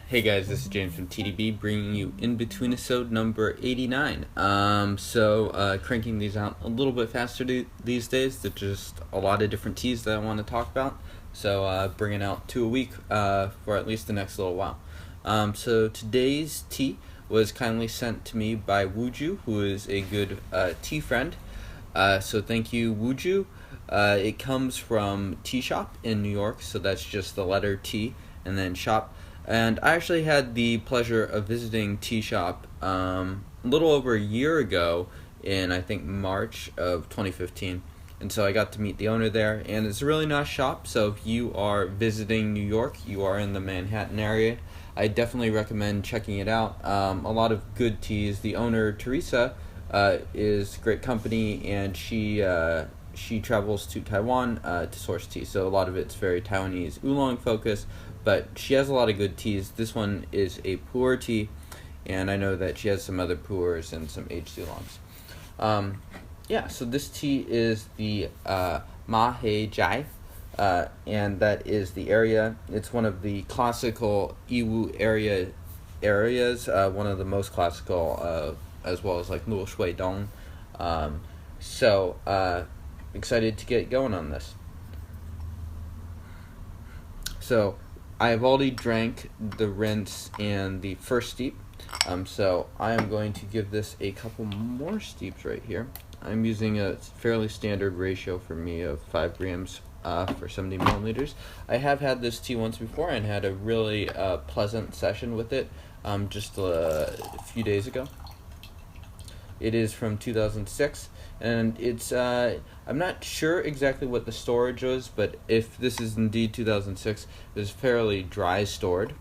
Hey guys, this is James from TeaDB bringing you InBetweenIsode number 89. Cranking these out a little bit faster these days. There's just a lot of different teas that I want to talk about. So bringing out 2 a week for at least the next little while. So today's tea was kindly sent to me by Wuju, who is a good tea friend. So thank you, Wuju. It comes from TShop in New York, so that's just the letter T and then shop. And I actually had the pleasure of visiting TeaShop a little over a year ago in, I think, March of 2015. And so I got to meet the owner there, and it's a really nice shop. So if you are visiting New York, you are in the Manhattan area, I definitely recommend checking it out. A lot of good teas. The owner, Teresa, is great company, and she travels to Taiwan to source tea. So a lot of it's very Taiwanese oolong focused, but she has a lot of good teas. This one is a Pu'erh tea, and I know that she has some other Pu'erhs and some aged oolongs. So this tea is the Mahei Jai, and that is the area. It's one of the classical Yiwu areas, one of the most classical, as well as like Luo Shui Dong. Excited to get going on this. So I've already drank the rinse and the first steep, so I am going to give this a couple more steeps right here. I'm using a fairly standard ratio for me of 5 grams for 70 milliliters. I have had this tea once before and had a really pleasant session with it just a few days ago. It is from 2006, and it's I'm not sure exactly what the storage was, but if this is indeed 2006, it was fairly dry stored.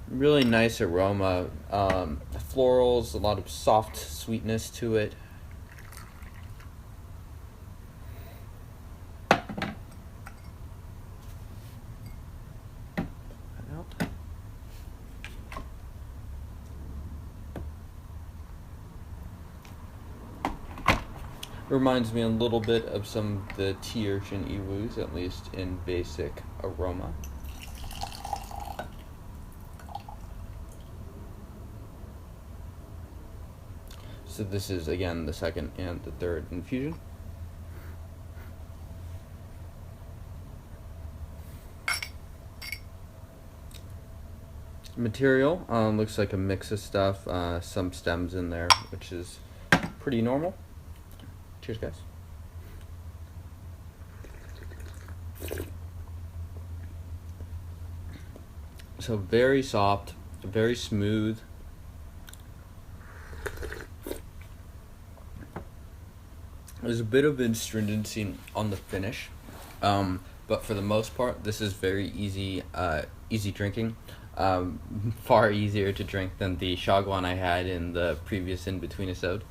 Really nice aroma, florals, a lot of soft sweetness to it. Reminds me a little bit of some of the tea urchin Yiwus, at least in basic aroma. So this is again the second and the third infusion. Material looks like a mix of stuff, some stems in there, which is pretty normal. Cheers, guys. So very soft, very smooth. There's a bit of astringency on the finish, but for the most part, this is very easy drinking. Far easier to drink than the Shagwan I had in the previous InBetweenIsode.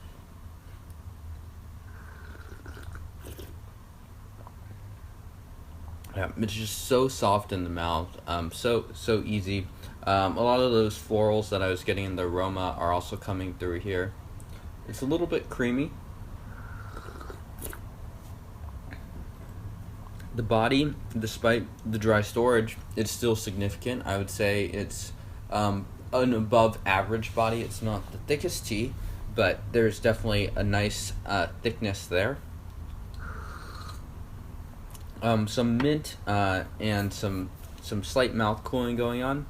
Yeah, it's just so soft in the mouth, so easy. A lot of those florals that I was getting in the aroma are also coming through here. It's a little bit creamy. The body, despite the dry storage, it's still significant. I would say it's an above average body. It's not the thickest tea, but there's definitely a nice thickness there. Some mint and some slight mouth cooling going on.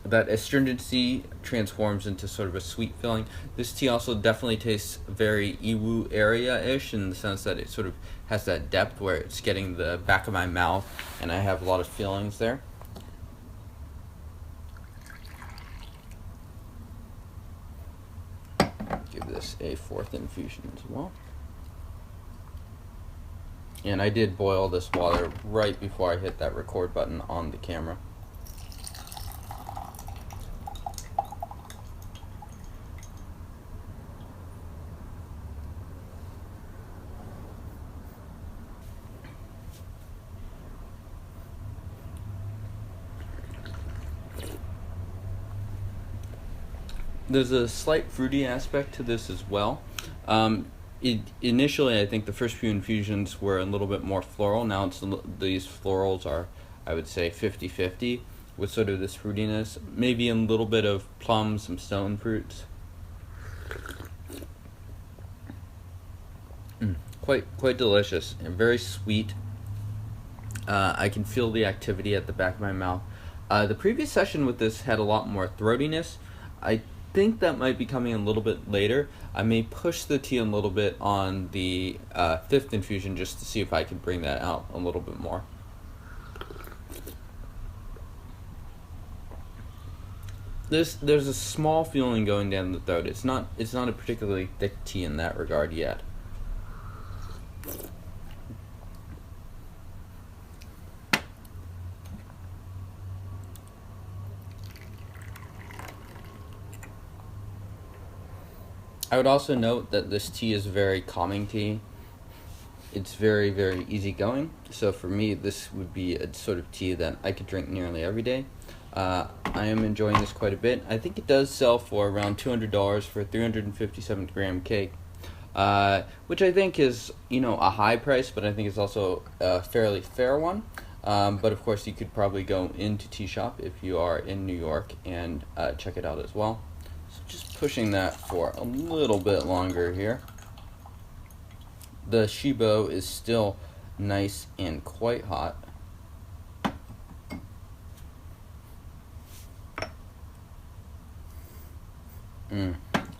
That astringency transforms into sort of a sweet filling. This tea also definitely tastes very Yiwu area-ish in the sense that it sort of has that depth where it's getting the back of my mouth and I have a lot of feelings there. Give this a 4th infusion as well. And I did boil this water right before I hit that record button on the camera. There's a slight fruity aspect to this as well. Initially, I think the first few infusions were a little bit more floral. Now these florals are, I would say, 50-50 with sort of this fruitiness. Maybe a little bit of plums, some stone fruits. Quite delicious and very sweet. I can feel the activity at the back of my mouth. The previous session with this had a lot more throatiness. I think that might be coming a little bit later. I may push the tea a little bit on the fifth infusion just to see if I can bring that out a little bit more. There's a small feeling going down the throat. It's not a particularly thick tea in that regard yet. I would also note that this tea is a very calming tea. It's very, very easygoing. So for me, this would be a sort of tea that I could drink nearly every day. I am enjoying this quite a bit. I think it does sell for around $200 for a 357 gram cake, which I think is, a high price, but I think it's also a fairly fair one. But of course, you could probably go into TShop if you are in New York and check it out as well. So just pushing that for a little bit longer here. The shibo is still nice and quite hot.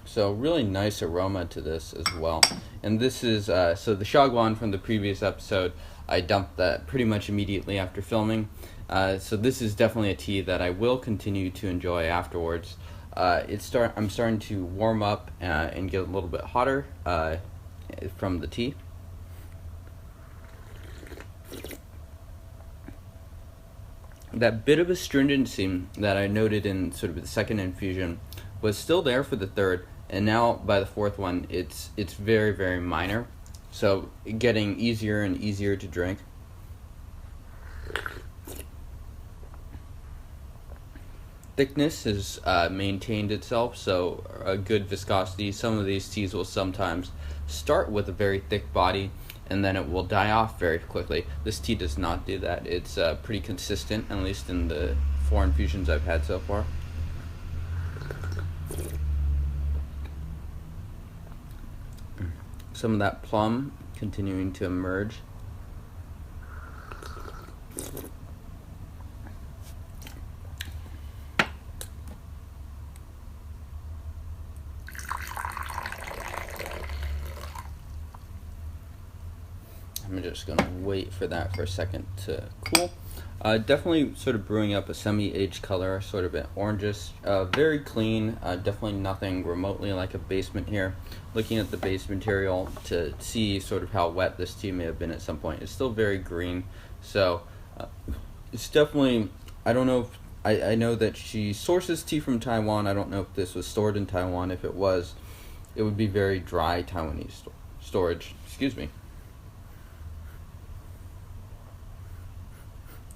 So really nice aroma to this as well. And this is, so the shagwan from the previous episode, I dumped that pretty much immediately after filming. So this is definitely a tea that I will continue to enjoy afterwards. I'm starting to warm up and get a little bit hotter from the tea. That bit of astringency that I noted in sort of the second infusion was still there for the third, and now by the fourth one, it's very, very minor. So getting easier and easier to drink. Thickness has maintained itself, so a good viscosity. Some of these teas will sometimes start with a very thick body, and then it will die off very quickly. This tea does not do that. It's pretty consistent, at least in the 4 infusions I've had so far. Some of that plum continuing to emerge. I'm just going to wait for that for a second to cool. Definitely sort of brewing up a semi-aged color, sort of an orangish, very clean, definitely nothing remotely like a base mint here. Looking at the base material to see sort of how wet this tea may have been at some point. It's still very green, so it's definitely, I don't know if, I know that she sources tea from Taiwan. I don't know if this was stored in Taiwan. If it was, it would be very dry Taiwanese storage. Excuse me.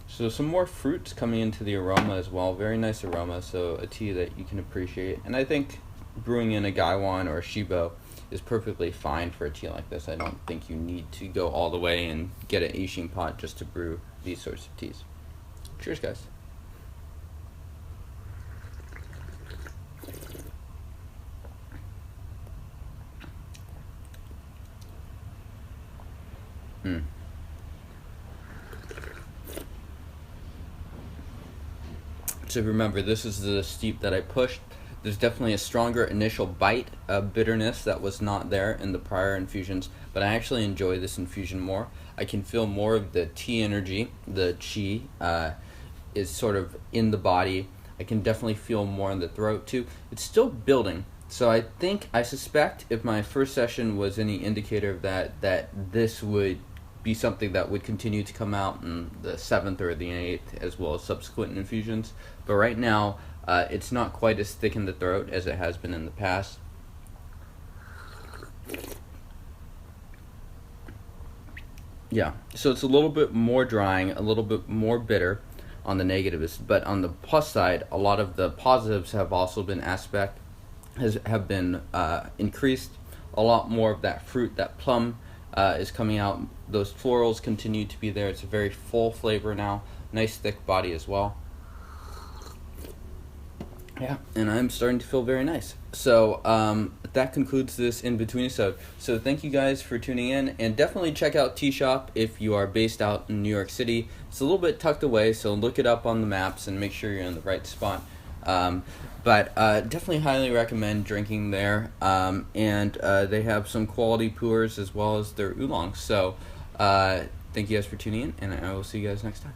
So some more fruits coming into the aroma as well. Very nice aroma, so a tea that you can appreciate. And I think brewing in a gaiwan or a shibo is perfectly fine for a tea like this. I don't think you need to go all the way and get an Ishin pot just to brew these sorts of teas. Cheers, guys. So remember, this is the steep that I pushed. There's definitely a stronger initial bite of bitterness that was not there in the prior infusions, but I actually enjoy this infusion more. I can feel more of the tea energy. The qi is sort of in the body. I can definitely feel more in the throat too. It's still building. So I suspect if my first session was any indicator of that this would be something that would continue to come out in the 7th or the 8th, as well as subsequent infusions. But right now, it's not quite as thick in the throat as it has been in the past. Yeah, so it's a little bit more drying, a little bit more bitter on the negatives, but on the plus side, a lot of the positives have also been increased. a lot more of that fruit, that plum is coming out. Those florals continue to be there. It's a very full flavor now. Nice thick body as well. Yeah, and I'm starting to feel very nice. So that concludes this In-Between-isode. So thank you guys for tuning in, and definitely check out TShop if you are based out in New York City. It's a little bit tucked away, so look it up on the maps and make sure you're in the right spot. But definitely highly recommend drinking there, and they have some quality pu'ers as well as their oolongs. So thank you guys for tuning in, and I will see you guys next time.